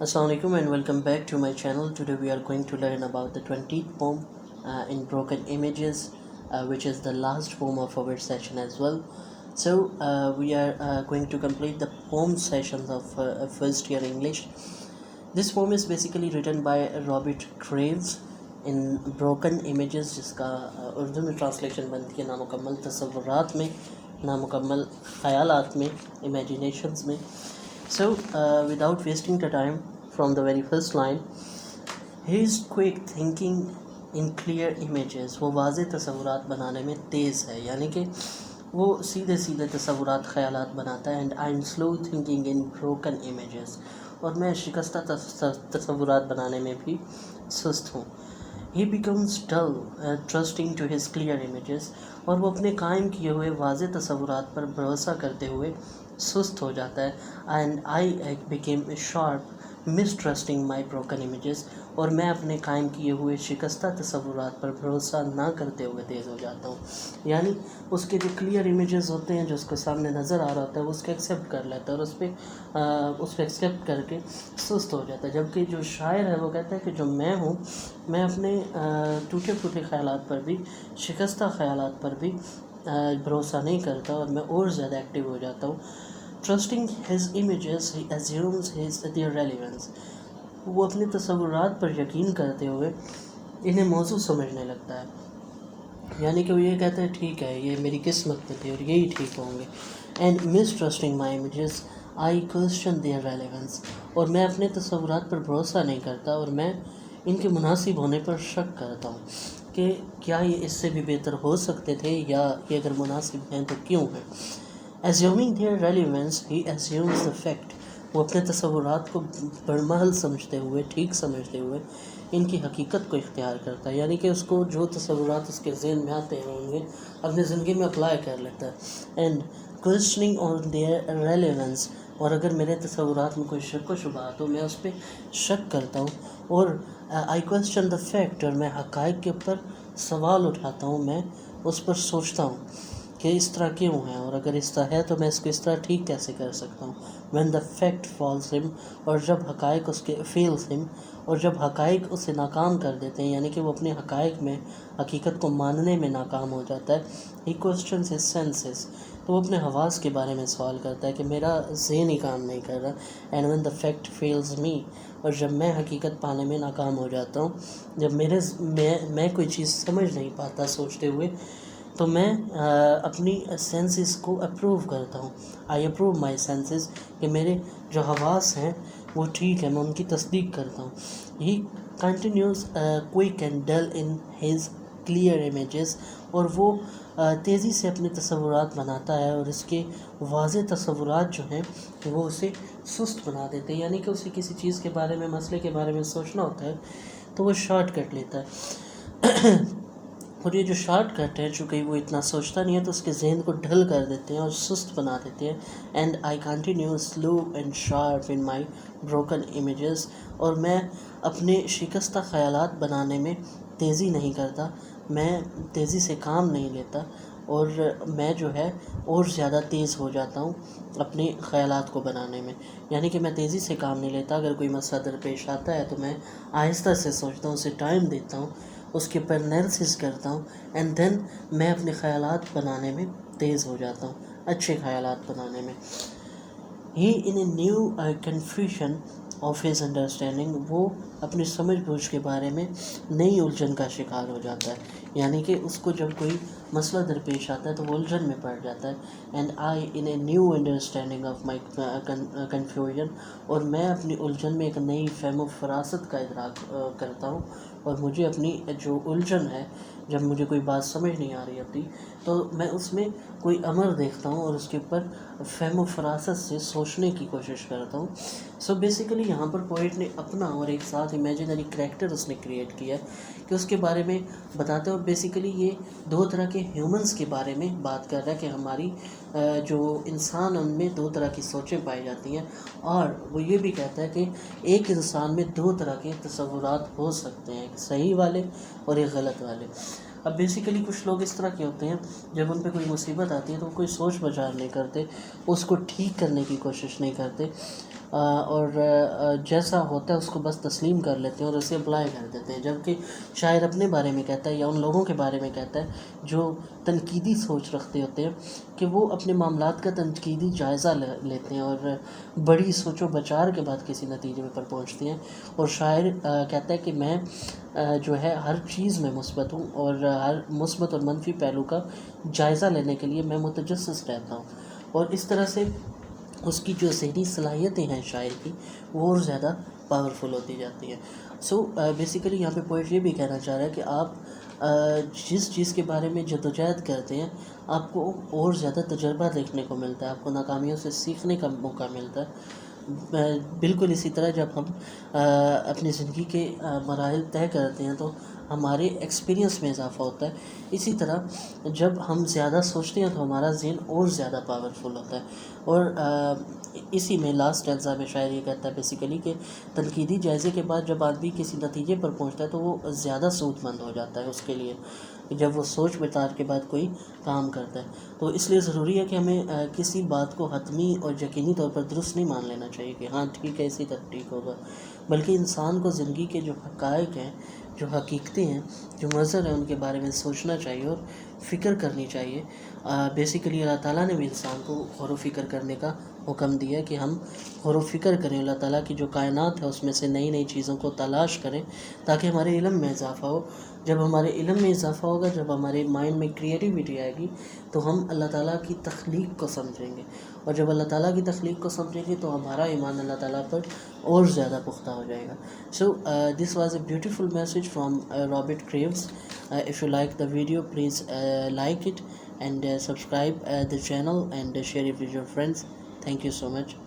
Assalamu alaikum and welcome back to my channel. Today we are going to learn about the 20th poem in broken images, which is the last poem of our session as well. So we are going to complete the poem sessions of first year English. This poem is basically written by Robert Graves in broken images, जिसका उर्दू में translation बनती है नामुकम्मल तसव्वुरात में, नामुकम्मल ख़यालात में, imaginations में. So without wasting the time, from the very first line, he is quick thinking in clear images. वो वाज़े तसव्वुरात बनाने में तेज़ है, यानी कि वो सीधे सीधे तसव्वुरात ख़यालात बनाता है. And I am slow thinking in broken images, और मैं शिकस्ता तसव्वुरात बनाने में भी सुस्त हूँ. He becomes dull trusting to his clear images, और वो अपने कायम किए हुए वाज़े तसव्वुरात पर भरोसा करते हुए सुस्त हो जाता है. And I became sharp mistrusting my broken images, और मैं अपने कायम किए हुए शिकस्ता तसव्वुरात पर भरोसा ना करते हुए तेज़ हो जाता हूँ. यानी उसके जो क्लियर इमेजेस होते हैं, जो उसके सामने नज़र आ रहा होता है, वो उसको एक्सेप्ट कर लेता है और उस पर एक्सेप्ट करके सुस्त हो जाता है. जबकि जो शायर है वो कहता है कि जो मैं हूँ, मैं अपने टूटे फूटे ख़यालात पर भी, शिकस्ता ख़यालात पर भी भरोसा नहीं करता, और मैं और ज़्यादा एक्टिव हो जाता हूँ. Trusting his images, he assumes their relevance. वो अपने तसव्वुरात पर यकीन करते हुए इन्हें मौजू समझने लगता है. यानी कि वो ये कहता है ठीक है, ये मेरी किस्मत में थे और यही ठीक होंगे. And mistrusting my images, I question their relevance. और मैं अपने तसव्वुरात पर भरोसा नहीं करता, और मैं इनके मुनासिब होने पर शक करता हूँ कि क्या ये इससे भी बेहतर हो सकते थे, या ये अगर मुनासिब हैं तो क्यों हैं. Assuming their relevance, he assumes the fact. वो अपने तसव्वुरात को बड़महल समझते हुए, ठीक समझते हुए, इनकी हकीकत को इख्तियार करता है. यानी कि उसको जो तसव्वुरात उसके ज़हन में आते हैं उन्हें अपनी ज़िंदगी में अप्लाई कर लेता है. And questioning on their relevance, और अगर मेरे तसव्वुरात में कोई शक व शुबा तो मैं उस पर शक करता हूँ. और आई क्वेश्चन द फैक्ट, और मैं हक़ाइक़ के ऊपर सवाल उठाता हूँ, मैं उस पर सोचता हूँ कि इस तरह क्यों है, और अगर इस तरह है तो मैं इसको इस तरह ठीक कैसे कर सकता हूँ. When the fact falls him, और जब हक़ाइक़ उसके fails him, और जब हक़ाइक़ उसे नाकाम कर देते हैं, यानी कि वो अपने हक़ाइक़ में, हकीकत को मानने में नाकाम हो जाता है. He questions his senses, तो वो अपने हवास के बारे में सवाल करता है कि मेरा ज़हन ही काम नहीं कर रहा. And when the fact fails me, और जब मैं हकीकत पाने में नाकाम हो जाता हूँ, जब मैं कोई चीज़ समझ नहीं पाता सोचते हुए, तो मैं अपनी सेंसेस को अप्रूव करता हूँ. आई अप्रूव माई सेंसेस, कि मेरे जो हवास हैं वो ठीक है, मैं उनकी तस्दीक करता हूँ. He continues quick and dull in his clear images, और वो तेज़ी से अपने तसव्वुरात बनाता है, और इसके वाज़े तसव्वुरात जो हैं वो उसे सुस्त बना देते हैं. यानी कि उसे किसी चीज़ के बारे में, मसले के बारे में सोचना होता है तो वो शॉर्ट कट लेता है. और ये जो शॉर्ट कट है, चूँकि वो इतना सोचता नहीं है, तो उसके ज़हन को ढल कर देते हैं और सुस्त बना देते हैं. And I continue slow and sharp in my broken images, और मैं अपने शिकस्ता ख़यालात बनाने में तेज़ी नहीं करता, मैं तेज़ी से काम नहीं लेता, और मैं जो है और ज़्यादा तेज़ हो जाता हूँ अपने ख़यालात को बनाने में. यानी कि मैं तेज़ी से काम नहीं लेता. अगर कोई मसला दरपेश आता है तो मैं आहिस्ता से सोचता हूँ, उसे टाइम देता हूँ, उसके ऊपर एनालिसिस करता हूँ, एंड देन मैं अपने ख़यालात बनाने में तेज़ हो जाता हूँ, अच्छे ख़यालात बनाने में. He in a new confusion of his understanding, वो अपनी समझ बूझ के बारे में नई उलझन का शिकार हो जाता है. यानी कि उसको जब कोई मसला दरपेश आता है तो वो उलझन में पड़ जाता है. And I in a new understanding of my confusion, और मैं अपनी उलझन में एक नई फ़हम फ़रासत का इदराक करता हूँ. और मुझे अपनी जो उलझन है, जब मुझे कोई बात समझ नहीं आ रही होती, तो मैं उसमें कोई अमर देखता हूँ और उसके ऊपर फ़हम फ़रासत से सोचने की कोशिश करता हूँ. सो बेसिकली यहाँ पर पोइट ने अपना और एक साथ इमेजिनरी करैक्टर उसने क्रिएट किया कि उसके बारे में बताते हैं. और बेसिकली ये दो तरह के ह्यूमंस के बारे में बात कर रहा है कि हमारी जो इंसान, उनमें दो तरह की सोचें पाई जाती हैं, और वो ये भी कहता है कि एक इंसान में दो तरह के तसव्वुरात हो सकते हैं, एक सही वाले और एक गलत वाले. अब बेसिकली कुछ लोग इस तरह के होते हैं, जब उन पे कोई मुसीबत आती है तो वो कोई सोच विचार नहीं करते, उसको ठीक करने की कोशिश नहीं करते, اور جیسا ہوتا ہے اس کو بس تسلیم کر لیتے ہیں اور اسے اپلائی کر دیتے ہیں، جبکہ شاعر اپنے بارے میں کہتا ہے یا ان لوگوں کے بارے میں کہتا ہے جو تنقیدی سوچ رکھتے ہوتے ہیں کہ وہ اپنے معاملات کا تنقیدی جائزہ لیتے ہیں اور بڑی سوچ و بچار کے بعد کسی نتیجے پر پہنچتے ہیں. اور شاعر کہتا ہے کہ میں جو ہے ہر چیز میں مثبت ہوں اور ہر مثبت اور منفی پہلو کا جائزہ لینے کے لیے میں متجسس رہتا ہوں، اور اس طرح سے اس کی جو ذہنی صلاحیتیں ہیں شاعر کی وہ اور زیادہ پاورفل ہوتی جاتی ہیں. سو بیسیکلی یہاں پہ پوئٹ یہ بھی کہنا چاہ رہا ہے کہ آپ جس چیز کے بارے میں جدوجہد کرتے ہیں آپ کو اور زیادہ تجربہ دیکھنے کو ملتا ہے، آپ کو ناکامیوں سے سیکھنے کا موقع ملتا ہے. بالکل اسی طرح جب ہم اپنی زندگی کے مراحل طے کرتے ہیں تو ہمارے ایکسپیرینس میں اضافہ ہوتا ہے. اسی طرح جب ہم زیادہ سوچتے ہیں تو ہمارا ذہن اور زیادہ پاورفل ہوتا ہے. اور اسی میں لاسٹ اجزاء میں شاعر یہ کہتا ہے بیسیکلی کہ تنقیدی جائزے کے بعد جب آدمی کسی نتیجے پر پہنچتا ہے تو وہ زیادہ سود مند ہو جاتا ہے اس کے لیے، جب وہ سوچ بچار کے بعد کوئی کام کرتا ہے. تو اس لیے ضروری ہے کہ ہمیں کسی بات کو حتمی اور یقینی طور پر درست نہیں مان لینا چاہیے کہ ہاں ٹھیک ہے اسی طرح ٹھیک ہوگا، بلکہ انسان کو زندگی کے جو حقائق ہیں، جو حقیقتیں ہیں، جو منظر ہیں، ان کے بارے میں سوچنا چاہیے اور فکر کرنی چاہیے. بیسیکلی اللہ تعالیٰ نے بھی انسان کو غور و فکر کرنے کا حکم دیا کہ ہم غور و فکر کریں، اللہ تعالیٰ کی جو کائنات ہے اس میں سے نئی نئی چیزوں کو تلاش کریں تاکہ ہمارے علم میں اضافہ ہو. جب ہمارے علم میں اضافہ ہوگا، جب ہمارے مائنڈ میں کریٹیوٹی آئے گی تو ہم اللہ تعالیٰ کی تخلیق کو سمجھیں گے، اور جب اللہ تعالیٰ کی تخلیق کو سمجھیں گے تو ہمارا ایمان اللہ تعالیٰ پر اور زیادہ پختہ ہو جائے گا. So this was a beautiful message from Robert Graves. If you like the video, please like it and subscribe the channel and share it with your friends. Thank you so much.